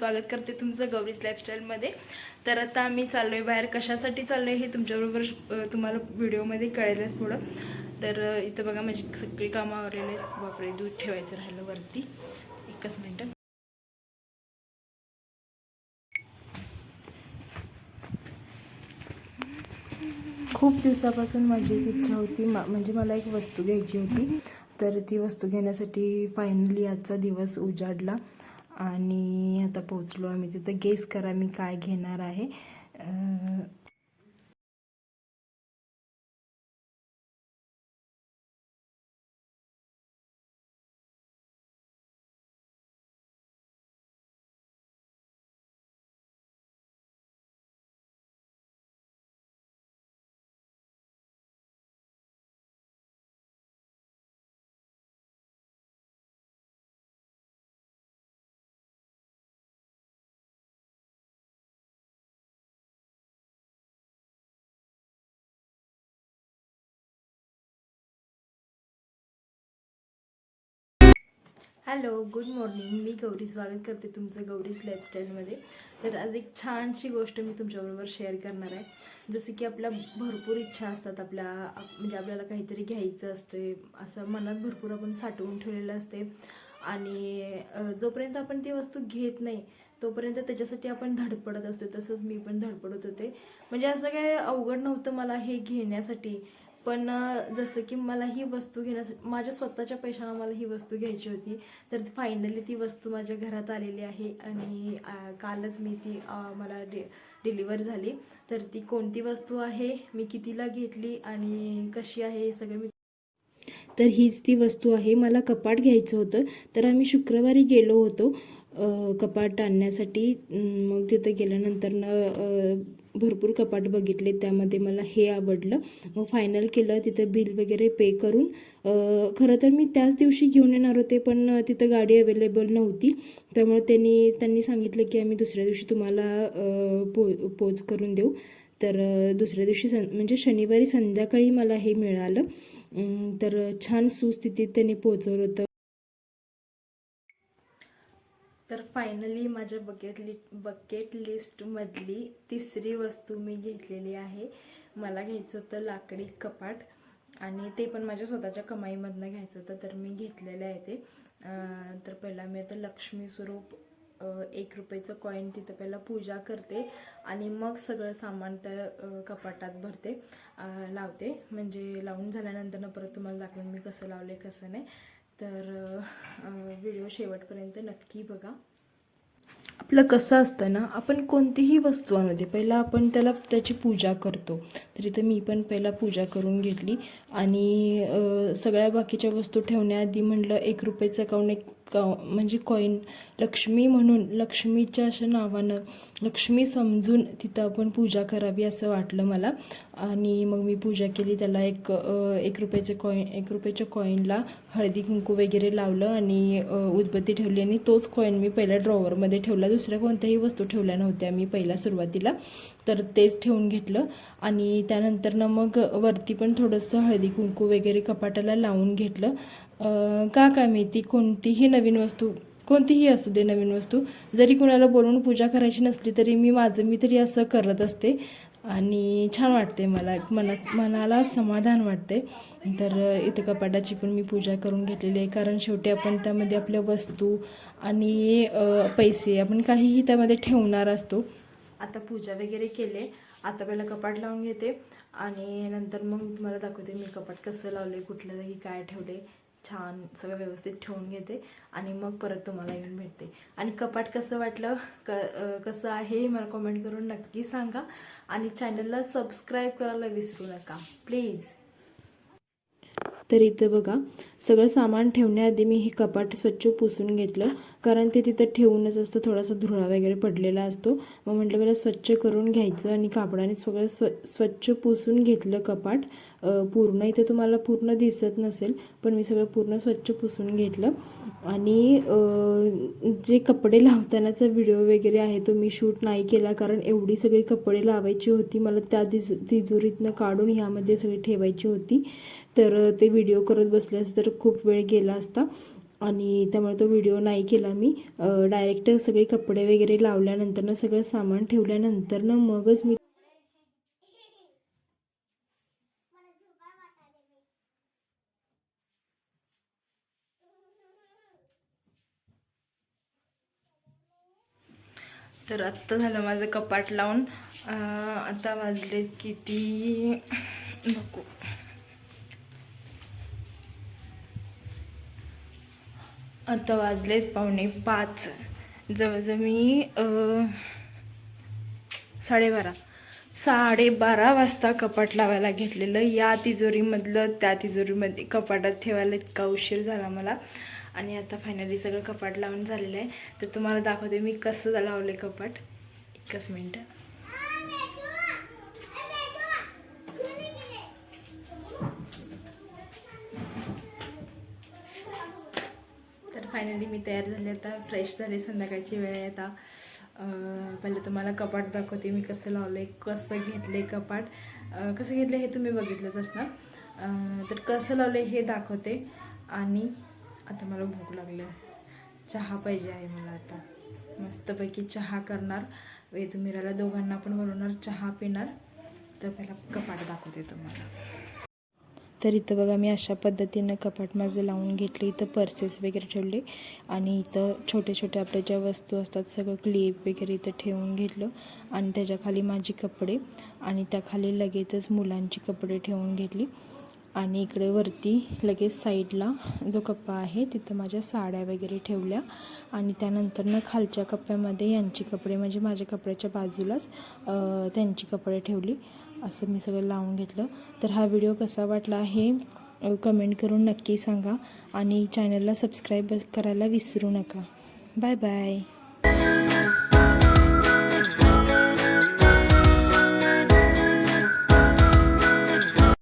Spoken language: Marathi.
स्वागत करते तुमचं गौरीज लाईफस्टाईलमध्ये। तर आता आम्ही चाललो आहे बाहेर। कशासाठी चाललो आहे हे तुमच्याबरोबर तुम्हाला व्हिडिओमध्ये कळेलच पुढं। तर इथं बघा माझी सगळी कामं आवरलेली आहेत। बापरे, दूध ठेवायचं राहिलं वरती, एकच मिनटं। खूप दिवसापासून माझी एक इच्छा होती, म्हणजे मला एक वस्तू घ्यायची होती। तर ती वस्तू घेण्यासाठी फायनली आजचा दिवस उजाडला आणि आता पोहोचलो आम्ही तिथं। गेस करा मी काय घेणार आहे। Hello, good morning. मी गौरी, स्वागत करते तुमचं गौरीज लाईफस्टाईलमध्ये। तर आज एक छानशी गोष्ट मी तुमच्याबरोबर शेअर करणार आहे। जसं की आपल्या भरपूर इच्छा असतात, म्हणजे आपल्याला काहीतरी घ्यायचं असते, असं मनात भरपूर आपण साठवून ठेवलेलं असते आणि जोपर्यंत आपण ती वस्तू घेत नाही तोपर्यंत त्याच्यासाठी आपण धडपडत असतो। तसंच मी पण धडपडत होते। म्हणजे असं काही अवघड नव्हतं मला हे घेण्यासाठी, पण जसं की मला ही वस्तू घेण्यासाठी माझ्या स्वतःच्या पैशानं मला ही वस्तू घ्यायची होती। तर फायनली ती वस्तू माझ्या घरात आलेली आहे आणि कालच मी ती मला डिलिव्हर झाली। तर ती कोणती वस्तू आहे, मी कितीला घेतली आणि कशी आहे हे सगळं मी। तर हीच ती वस्तू आहे। मला कपाट घ्यायचं होतं, तर आम्ही शुक्रवारी गेलो होतो कपाट आणण्यासाठी। मग तिथं गेल्यानंतर भरपूर कपाट बघितले, त्यामध्ये मला हे आवडलं। मग फायनल केलं, तिथं बिल वगैरे पे करून। खरं तर मी त्याच दिवशी घेऊन येणार होते, पण तिथं गाडी अवेलेबल नव्हती। त्यामुळे त्यांनी सांगितलं की आम्ही दुसऱ्या दिवशी तुम्हाला पोच करून देऊ। तर दुसऱ्या दिवशी म्हणजे शनिवारी संध्याकाळी मला हे मिळालं। तर छान सुस्थितीत त्यांनी पोचवलं होतं। तर फायनली माझ्या बकेट लिस्टमधली तिसरी वस्तू मी घेतलेली आहे। मला घ्यायचं होतं लाकडी कपाट आणि ते पण माझ्या स्वतःच्या कमाईमधनं घ्यायचं होतं, तर मी घेतलेलं आहे ते। तर पहिला मी आता लक्ष्मी स्वरूप 1 रुपयाचं कॉईन तिथं पहिला पूजा करते आणि मग सगळं सामान त्या कपाटात भरते, लावते। म्हणजे लावून झाल्यानंतर परत तुम्हाला दाखवेन मी कसं लावले कसं नाही। तर व्हिडिओ शेवटपर्यंत नक्की बघा। आपलं कसं असतं ना, आपण कोणतीही वस्तू आणू दे, पहिला आपण त्याची पूजा करतो। तर इथं मी पण पहिला पूजा करून घेतली आणि सगळ्या बाकीच्या वस्तू ठेवण्याआधी म्हटलं 1 रुपयाचं म्हणजे कॉईन लक्ष्मी म्हणून, लक्ष्मीच्या अशा नावानं, लक्ष्मी समजून तिथं आपण पूजा करावी असं वाटलं मला। आणि मग मी पूजा केली त्याला। 1 रुपयाच्या कॉईनला हळदी कुंकू वगैरे लावलं आणि उदबत्ती ठेवली आणि तोच कॉईन मी पहिल्या ड्रॉवरमध्ये ठेवला। दुसऱ्या कोणत्याही वस्तू ठेवल्या नव्हत्या मी पहिल्या सुरुवातीला, तर तेच ठेवून घेतलं। आणि त्यानंतर मग वरती पण थोडंसं हळदी कुंकू वगैरे कपाटाला लावून घेतलं। का माहिती, कोणतीही नवीन वस्तू, कोणतीही असू दे नवीन वस्तू, जरी कुणाला बोलवून पूजा करायची नसली तरी मी तरी असं करत असते आणि छान वाटते, मनाला समाधान वाटते। तर इथं कपाटाची पण मी पूजा करून घेतलेली आहे, कारण शेवटी आपण त्यामध्ये आपल्या वस्तू आणि पैसे, आपण काहीही त्यामध्ये ठेवणार असतो। आता पूजा वगैरे केले, आता पहिला कपाट लावून घेते आणि नंतर मग तुम्हाला दाखवते मी कपाट कसं लावले, कुठल्या जागी काय ठेवले, छान सगळं व्यवस्थित ठेवून घेते आणि मग परत तुम्हाला येऊन भेटते। आणि कपाट कसं वाटलं, कसं आहे मला कमेंट करून नक्की सांगा आणि चॅनलला सबस्क्राईब करायला विसरू नका प्लीज। तर इथं बघा, सगळं सामान ठेवण्याआधी मी हे कपाट स्वच्छ पुसून घेतलं, कारण ते तिथं ठेवूनच असतं, थोडासा धुळा वगैरे पडलेला असतो। मग म्हटलं मला स्वच्छ करून घ्यायचं आणि कापडाने सगळं स्वच्छ पुसून घेतलं कपाट पूर्ण। इथं तुम्हाला पूर्ण दिसत नसेल, पण मी सगळं पूर्ण स्वच्छ पुसून घेतलं। आणि जे कपडे लावतानाचा व्हिडिओ वगैरे आहे तो मी शूट नाही केला, कारण एवढी सगळी कपडे लावायची होती मला, त्या तिजोरीतनं काढून ह्यामध्ये सगळी ठेवायची होती। तर ते व्हिडिओ करत बसल्यास तर खूप वेळ गेला असता। आणि त्यामुळे तो व्हिडिओ नाही केला मी. डायरेक्ट सगळे कपडे वगैरे लावल्यानंतर सगळं सामान ठेवल्यानंतर मगच मी तर आत्ता झालं माझं कपाट लावून. आता वाजलेत किती बघू, आता वाजलेत 4:45. जवळजवळ मी 12:30 वाजता कपाट लावायला घेतलेलं. या तिजोरीमधलं त्या तिजोरीमध्ये कपाटात ठेवायला इतका उशीर झाला मला. आणि आता फायनली सगळं कपाट लावून झालेलं आहे. तर तुम्हाला दाखवते मी कसं लावले कपाट. एकच मिनटं. तर फायनली मी तयार झाले, आता फ्रेश झाले, संध्याकाळची वेळ आहे. आता पहिले तुम्हाला कपाट दाखवते मी कसं लावले, कसं घेतले कपाट. कसं घेतले हे तुम्ही बघितलंच असणार. तर कसं लावले हे दाखवते. आणि आता मला भूक लागली, चहा पाहिजे आहे मला. आता मस्तपैकी चहा करणार, वेदुमिराला दोघांना पण बनवणार, चहा पिणार. तर पहिला कपाट दाखवते तुम्हाला. तर इथं बघा मी अशा पद्धतीनं कपाट माझं लावून घेतले. इथं पर्सेस वगैरे ठेवले आणि इथं छोटे छोटे आपल्या ज्या वस्तू असतात सगळं क्लिप वगैरे इथं ठेवून घेतलं. आणि त्याच्याखाली माझी कपडे आणि त्याखाली लगेचच मुलांची कपडे ठेवून घेतली. आणि इकडे वरती लगेच साईडला जो कप्पा आहे तिथं माझ्या साड्या वगैरे ठेवल्या. आणि त्यानंतर खालच्या कप्प्यामध्ये यांची कपडे, म्हणजे माझ्या कपड्याच्या बाजूलाच त्यांची कपडे ठेवली. असं मी सगळं लावून घेतलं. तर हा व्हिडिओ कसा वाटला हे कमेंट करून नक्की सांगा. आणि चॅनलला सबस्क्राईब करायला विसरू नका. Bye bye.